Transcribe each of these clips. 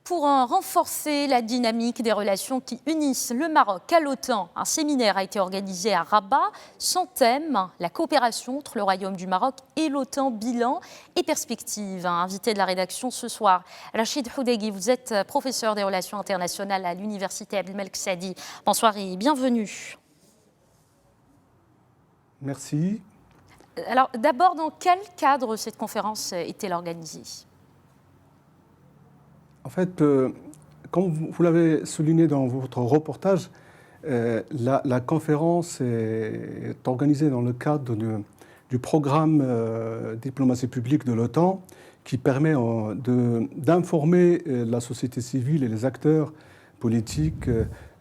Pour renforcer la dynamique des relations qui unissent le Maroc à l'OTAN, un séminaire a été organisé à Rabat, son thème, la coopération entre le Royaume du Maroc et l'OTAN, bilan et perspectives. Invité de la rédaction ce soir, Rachid Houdegui, vous êtes professeur des relations internationales à l'université Abdelmalek Saadi. Bonsoir et bienvenue. Merci. Alors d'abord, dans quel cadre cette conférence est-elle organisée ? En fait, comme vous l'avez souligné dans votre reportage, la conférence est organisée dans le cadre du programme diplomatie publique de l'OTAN qui permet d'informer la société civile et les acteurs politiques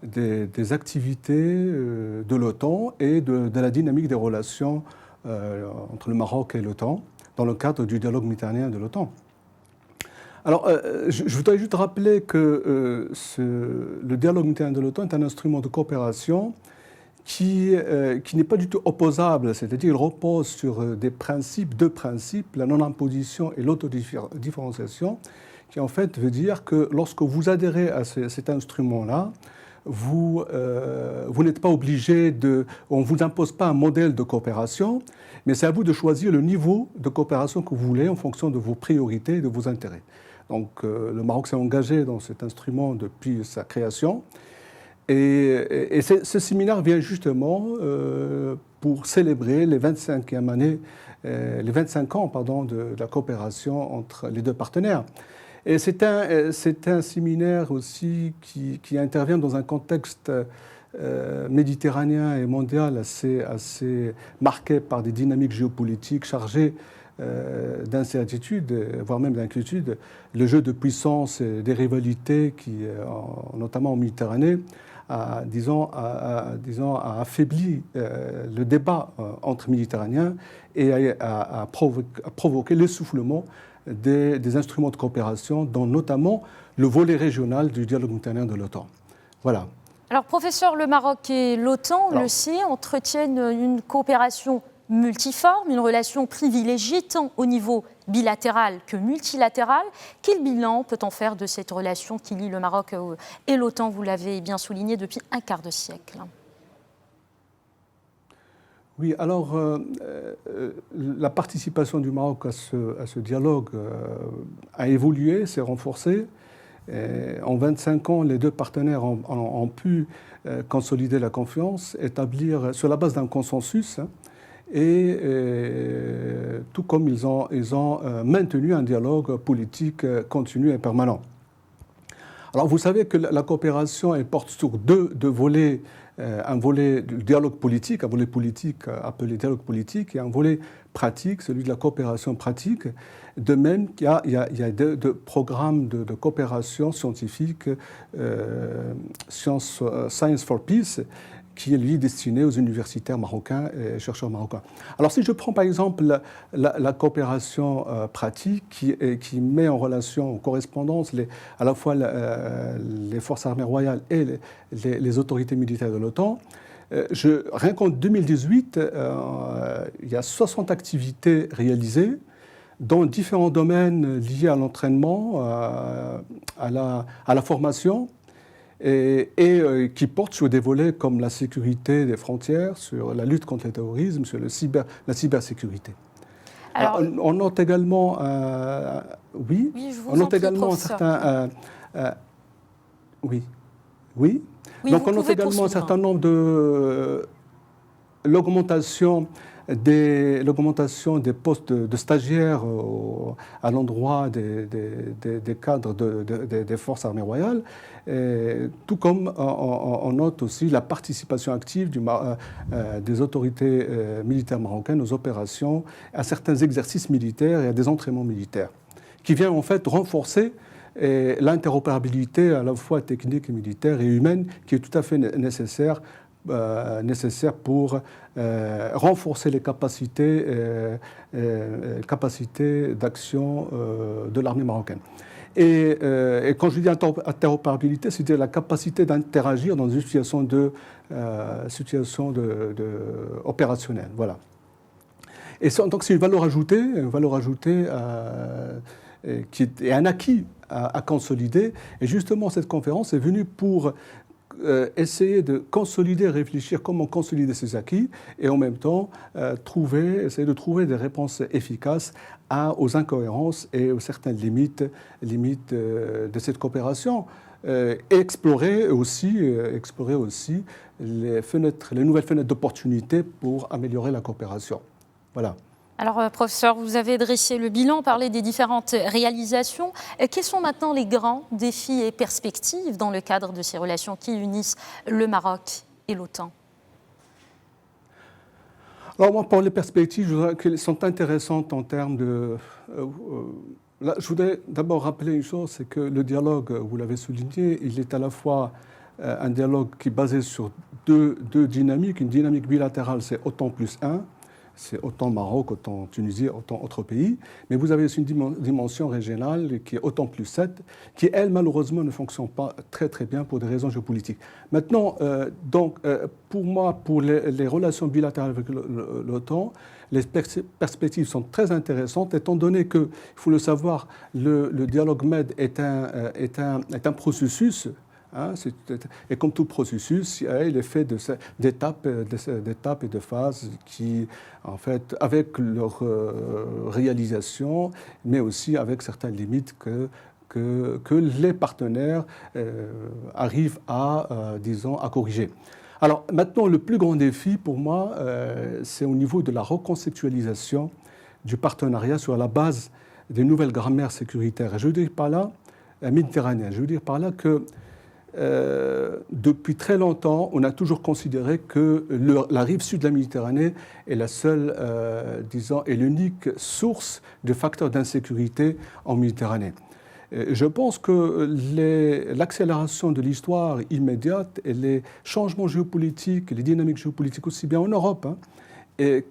des activités de l'OTAN et de la dynamique des relations entre le Maroc et l'OTAN dans le cadre du dialogue méditerranéen de l'OTAN. Alors, je voudrais juste rappeler que le dialogue méditerranéen de l'OTAN est un instrument de coopération qui n'est pas du tout opposable, c'est-à-dire il repose sur deux principes, la non-imposition et l'autodiférenciation, qui en fait veut dire que lorsque vous adhérez à cet instrument-là, vous n'êtes pas obligé on ne vous impose pas un modèle de coopération, mais c'est à vous de choisir le niveau de coopération que vous voulez en fonction de vos priorités et de vos intérêts. Donc le Maroc s'est engagé dans cet instrument depuis sa création. Et ce séminaire vient justement pour célébrer les 25 ans de la coopération entre les deux partenaires. Et c'est un séminaire aussi qui intervient dans un contexte méditerranéen et mondial assez marqué par des dynamiques géopolitiques chargées d'incertitude, voire même d'inquiétude. Le jeu de puissance et des rivalités qui, notamment en Méditerranée, a affaibli le débat entre Méditerranéens et a provoqué l'essoufflement des instruments de coopération, dont notamment le volet régional du dialogue méditerranéen de l'OTAN. Voilà. Alors, professeur, le Maroc et l'OTAN, on le sait, entretiennent une coopération multiforme, une relation privilégiée tant au niveau bilatéral que multilatéral. Quel bilan peut-on faire de cette relation qui lie le Maroc et l'OTAN, vous l'avez bien souligné, depuis un quart de siècle ? Oui, alors la participation du Maroc à ce dialogue a évolué, s'est renforcée. En 25 ans, les deux partenaires ont pu consolider la confiance, établir sur la base d'un consensus, et tout comme ils ont maintenu un dialogue politique continu et permanent. Alors vous savez que la coopération elle porte sur deux volets, un volet du dialogue politique, un volet politique appelé dialogue politique, et un volet pratique, celui de la coopération pratique. De même qu'il y a deux programmes de coopération scientifique, Science for Peace, qui est lui destiné aux universitaires marocains et chercheurs marocains. Alors si je prends par exemple la coopération pratique qui met en relation, en correspondance à la fois les forces armées royales et les autorités militaires de l'OTAN, rien qu'en 2018, il y a 60 activités réalisées dans différents domaines liés à l'entraînement, à la formation, et qui portent sur des volets comme la sécurité des frontières, sur la lutte contre le terrorisme, sur la cybersécurité. Alors, on note également, on note également un certain, donc on note également un certain nombre de l'augmentation des postes de stagiaires à l'endroit des cadres des forces armées royales, tout comme on note aussi la participation active des autorités militaires marocaines aux opérations, à certains exercices militaires et à des entraînements militaires, qui vient en fait renforcer l'interopérabilité à la fois technique et militaire et humaine qui est tout à fait nécessaire pour renforcer les capacités d'action de l'armée marocaine. Et quand je dis interopérabilité, c'est-à-dire la capacité d'interagir dans une situation opérationnelle. Voilà. Et donc c'est une valeur ajoutée qui est un acquis à consolider. Et justement, cette conférence est venue pour essayer de consolider, réfléchir comment consolider ces acquis et en même temps essayer de trouver des réponses efficaces aux incohérences et aux certaines limites de cette coopération. Et explorer aussi les nouvelles fenêtres d'opportunité pour améliorer la coopération. Voilà. Alors, professeur, vous avez dressé le bilan, parlé des différentes réalisations. Quels sont maintenant les grands défis et perspectives dans le cadre de ces relations qui unissent le Maroc et l'OTAN? Alors moi, pour les perspectives, je voudrais qu'elles sont intéressantes en termes de... Là, je voudrais d'abord rappeler une chose, c'est que le dialogue, vous l'avez souligné, il est à la fois un dialogue qui est basé sur deux dynamiques. Une dynamique bilatérale, c'est OTAN plus 1, c'est autant Maroc, autant Tunisie, autant autres pays. Mais vous avez aussi une dimension régionale qui est OTAN plus 7, qui, elle, malheureusement, ne fonctionne pas très très bien pour des raisons géopolitiques. Maintenant, pour moi, pour les relations bilatérales avec l'OTAN, les perspectives sont très intéressantes, étant donné que, il faut le savoir, le dialogue MED est un processus. Et comme tout processus, il est fait d'étapes et de phases qui, en fait, avec leur réalisation, mais aussi avec certaines limites que les partenaires arrivent à corriger. Alors maintenant, le plus grand défi pour moi, c'est au niveau de la reconceptualisation du partenariat sur la base des nouvelles grammaires sécuritaires. Et je veux dire par là, méditerranéenne, je veux dire par là que depuis très longtemps, on a toujours considéré que la rive sud de la Méditerranée est la seule, est l'unique source de facteurs d'insécurité en Méditerranée. Je pense que l'accélération de l'histoire immédiate et les changements géopolitiques, les dynamiques géopolitiques aussi bien en Europe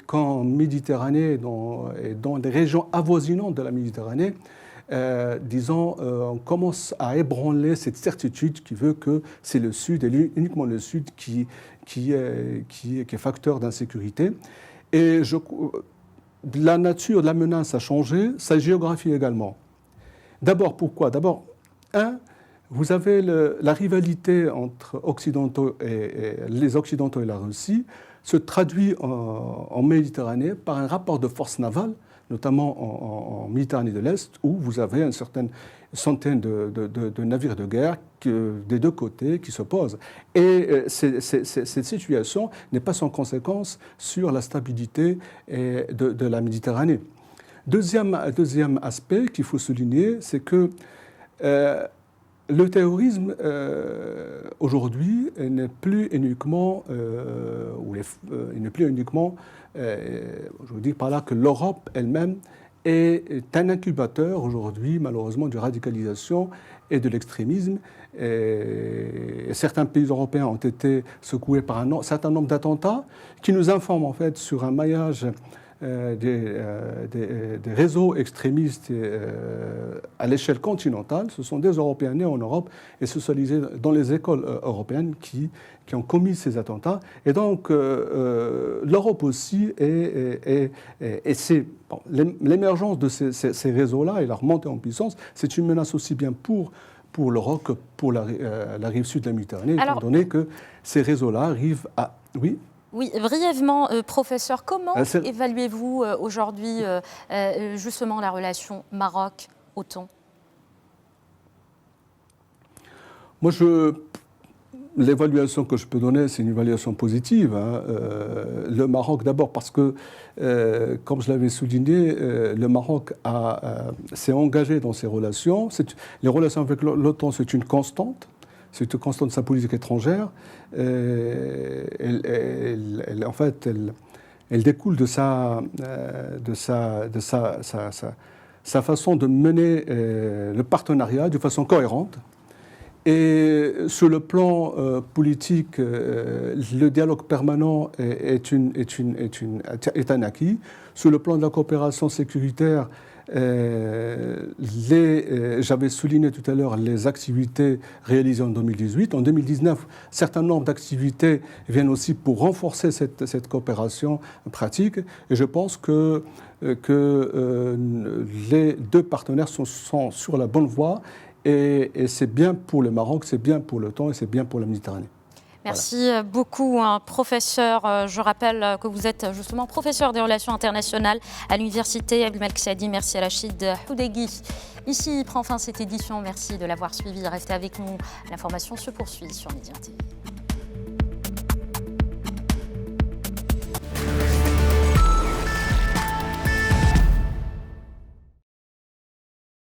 qu'en Méditerranée et dans les régions avoisinantes de la Méditerranée, on commence à ébranler cette certitude qui veut que c'est le Sud et uniquement le Sud qui est facteur d'insécurité. Et la nature de la menace a changé, sa géographie également. D'abord, pourquoi? D'abord, vous avez la rivalité entre les Occidentaux et la Russie se traduit en Méditerranée par un rapport de force navale, notamment en Méditerranée de l'Est, où vous avez une certaine centaine de navires de guerre des deux côtés qui s'opposent. Et cette situation n'est pas sans conséquence sur la stabilité de la Méditerranée. Deuxième aspect qu'il faut souligner, c'est que le terrorisme, aujourd'hui, n'est plus uniquement, je veux dire par là que l'Europe elle-même est un incubateur aujourd'hui, malheureusement, de radicalisation et de l'extrémisme. Et certains pays européens ont été secoués par un certain nombre d'attentats qui nous informent en fait sur un maillage des réseaux extrémistes à l'échelle continentale. Ce sont des Européens nés en Europe et socialisés dans les écoles européennes qui ont commis ces attentats. Et donc, l'Europe aussi, l'émergence de ces réseaux-là et leur montée en puissance, c'est une menace aussi bien pour l'Europe que pour la rive sud de la Méditerranée, étant donné que ces réseaux-là arrivent à... Oui. Oui, brièvement, professeur, comment évaluez-vous aujourd'hui justement la relation Maroc-OTAN? Moi, l'évaluation que je peux donner, c'est une évaluation positive. Le Maroc, d'abord parce que, comme je l'avais souligné, le Maroc s'est engagé dans ces relations. Les relations avec l'OTAN, c'est une constante. C'est une constante de sa politique étrangère. Elle découle de sa façon de mener le partenariat de façon cohérente. Et sur le plan politique, le dialogue permanent est un acquis. Sur le plan de la coopération sécuritaire, j'avais souligné tout à l'heure les activités réalisées en 2018. En 2019, un certain nombre d'activités viennent aussi pour renforcer cette coopération pratique. Et je pense que les deux partenaires sont sur la bonne voie Et c'est bien pour le Maroc, c'est bien pour le temps et c'est bien pour la Méditerranée. Merci beaucoup, professeur. Je rappelle que vous êtes justement professeur des relations internationales à l'université Abdelmalek Saadi. Merci à Rachid Houdegui. Ici prend fin cette édition. Merci de l'avoir suivi. Restez avec nous. L'information se poursuit sur Média TV.